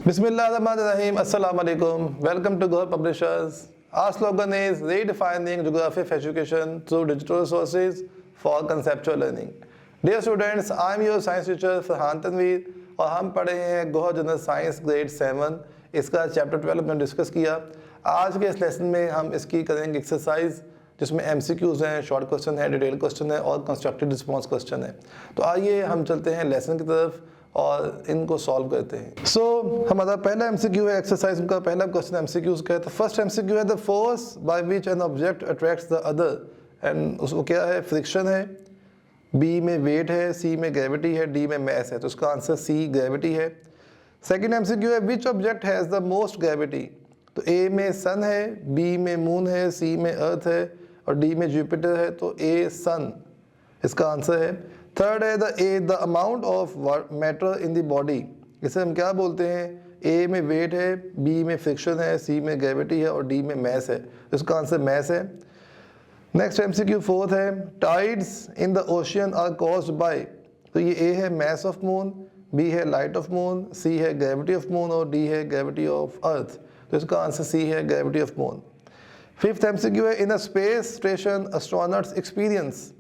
Bismillahirrahmanirrahim. Assalamu alaikum. Welcome to Gohar Publishers. Our slogan is redefining geography of education through digital resources for conceptual learning. Dear students, I am your science teacher Farhan Tanveer और हम पढ़े हैं Gohar general science grade 7। इसका chapter 12 में discuss किया। आज के इस लेसन में हम इसकी करेंगे एक्सरसाइज जिसमें MCQs हैं, शॉर्ट क्वेश्चन है, डिटेल क्वेश्चन है और कंस्ट्रक्टेड रिस्पॉन्स क्वेश्चन है। तो आइए हम चलते हैं लेसन की तरफ और इनको सॉल्व करते हैं। हमारा पहला MCQ है, एक्सरसाइज का पहला क्वेश्चन MCQs का है। तो फर्स्ट MCQ है the force by which an object attracts the other and उसको क्या है, फ्रिक्शन है, B में वेट है, C में ग्रेविटी है, D में मैस है। तो उसका आंसर C ग्रेविटी है। सेकेंड MCQ है which object has the most gravity. तो A में सन है, B में मून है, C में अर्थ है और D में जुपिटर है। तो A सन इसका आंसर है। थर्ड है the amount of matter in the body. इसे हम क्या बोलते हैं, A में वेट है, B में फ्रिक्शन है, C में ग्रेविटी है और D में मैस है। तो इसका आंसर मैस है। नेक्स्ट MCQ फोर्थ है tides in the ocean are caused by. तो ये A है मैस ऑफ मून, B है लाइट ऑफ मून, C है ग्रेविटी ऑफ मून और D है ग्रेविटी ऑफ अर्थ। तो इसका आंसर C है gravity of moon. Fifth MCQ है in a space station astronauts experience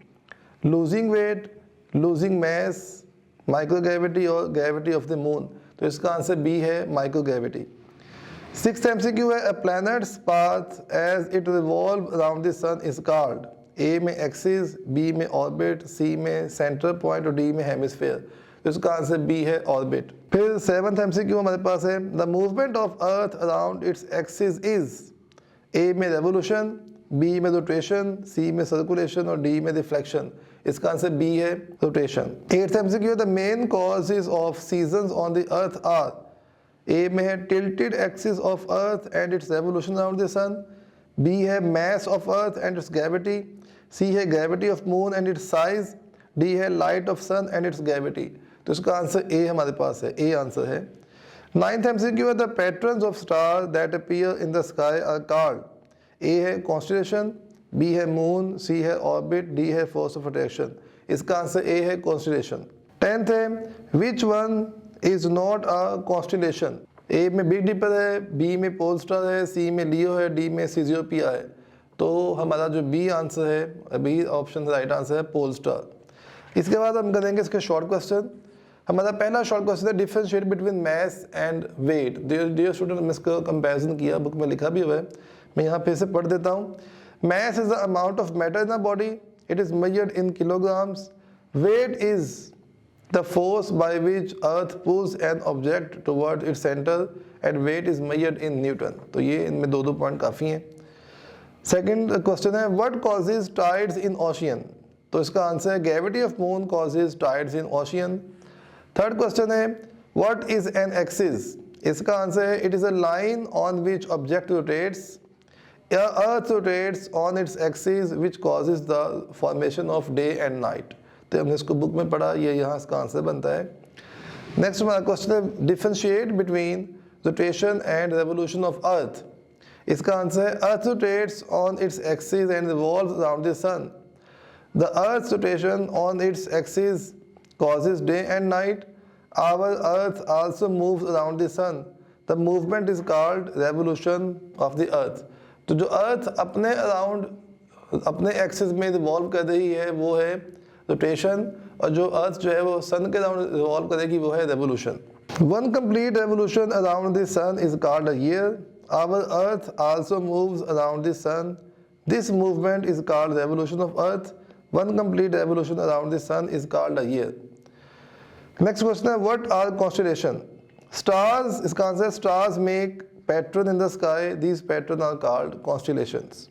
losing weight, losing mass, micro gravity और gravity of the moon. तो इसका आंसर B है माइक्रो ग्रेविटी। सिक्स्थ MCQ है a planet's path as it revolve around the sun is called. A में axis, B में orbit, C में centre point और D में हेमिस्फीयर। तो इसका आंसर B है ऑर्बिट। फिर सेवंथ MCQ हमारे पास है the movement of earth around its axis is. A में रेवोल्यूशन, B में रोटेशन, C में सर्कुलेशन और D में रिफ्लेक्शन। इसका आंसर B है rotation. Eighth MCQ the main causes of seasons on the earth are. A में है tilted axis of earth and its revolution around the sun, B है mass of earth and its gravity, C है gravity of moon and its size, D है light of sun and its gravity. तो इसका answer A हमारे पास है, A answer है। Ninth MCQ है the patterns of star that appear in the sky are called. A है constellation, B है मून, C है ऑर्बिट, D है फोर्स ऑफ अट्रैक्शन। इसका आंसर A है कॉन्स्टेलेशन। टेंथ है which one is not a constellation. A में big dipper है, B में पोल स्टार है, C में लियो है, D में सीजियोपिया है। तो हमारा जो B आंसर है, B ऑप्शन राइट आंसर है पोल स्टार। इसके बाद हम करेंगे इसके शॉर्ट क्वेश्चन। हमारा पहला शॉर्ट क्वेश्चन है differentiate between mass and weight. Dear student, हमने इसका कंपैरिजन किया, बुक में लिखा भी हुआ है, मैं यहाँ फिर से पढ़ देता हूँ। Mass is the amount of matter in the body, it is measured in kilograms. Weight is the force by which earth pulls an object toward its center and weight is measured in Newton। तो ये इनमें दो point काफ़ी हैं। Second question है what causes tides in ocean। तो इसका answer है gravity of moon causes tides in ocean। Third question है what is an axis। इसका आंसर है it is a line on which object rotates, earth rotates on its axis which causes the formation of day and night। तो हमने इसको book में पढ़ा, ये यहाँ इसका आंसर बनता है। नेक्स्ट हमारा क्वेश्चन है differentiate between rotation and revolution of earth. इसका आंसर है earth rotates on its axis and revolves around the sun. The earth rotation on its axis causes day and night, our earth also moves around the sun, the movement is called revolution of the earth. तो जो अर्थ अपने around अपने axis में revolve कर रही है वो है रोटेशन, और जो अर्थ जो है वो सन के अराउंड रिवॉल्व करेगी वो है revolution. One complete revolution around the sun is called a year, our earth also moves around the sun, this movement is called revolution of earth, one complete revolution around the sun is called a year. Next question है what are constellation. Stars, इसका answer stars make pattern in the sky, these pattern are called constellations.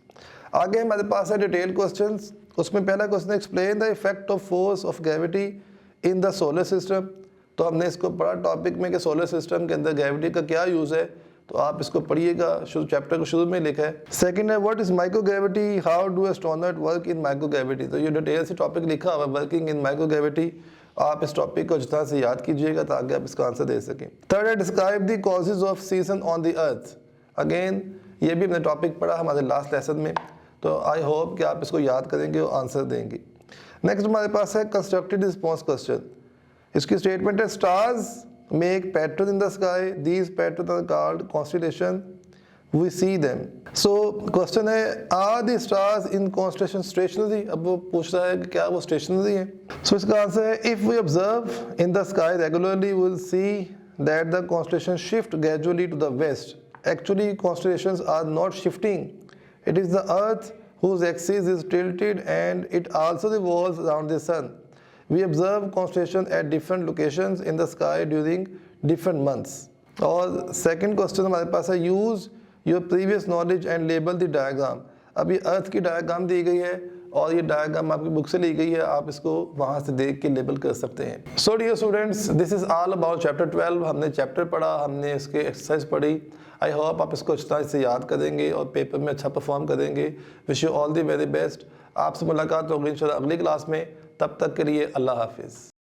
आगे हमारे पास है detail questions. उसमें पहला question explain the effect of force of gravity in the solar system. तो हमने इसको पढ़ा टॉपिक में कि सोलर सिस्टम के अंदर ग्रेविटी का क्या यूज़ है, तो आप इसको पढ़िएगा, चैप्टर को शुरू में लिखा है। सेकंड है what is micro gravity, how do astronaut work in micro gravity. तो ये डिटेल से टॉपिक लिखा हुआ है वर्किंग इन माइक्रो ग्रेविटी। आप इस टॉपिक को जितना से याद कीजिएगा ताकि आप इसका आंसर दे सकें। थर्ड है describe the causes off season on the earth. Again ये भी हमने टॉपिक पढ़ा हमारे लास्ट लेसन में, तो आई होप कि आप इसको याद करेंगे और आंसर देंगे। नेक्स्ट हमारे पास है कंस्ट्रक्टेड रिस्पॉन्स क्वेश्चन। इसकी स्टेटमेंट है stars make patterns in the sky. These patterns are called constellation. We see them. So question है, are the stars in constellation stationary? अब वो पूछ रहा है कि क्या वो stationary है? So इसका आंसर है, if we observe in the sky regularly, we will see that the constellations shift gradually to the west. Actually, constellations are not shifting. It is the earth whose axis is tilted and it also revolves around the sun. We observe constellations at different locations in the sky during different months. और second question हमारे पास है, use your previous knowledge and label the diagram. अब ये अर्थ की diagram दी गई है और ये डायग्राम आपकी बुक से ली गई है, आप इसको वहाँ से देख के लेबल कर सकते हैं. So dear students, this is all about chapter 12. हमने चैप्टर पढ़ा, हमने इसके एक्सरसाइज पढ़ी. आई होप आप इसको अच्छी तरह से याद करेंगे और पेपर में अच्छा परफॉर्म करेंगे. Wish you all the very best. आपसे मुलाकात होगी इंशाल्लाह अगली क्लास में. तब तक के लिए अल्लाह हाफिज़.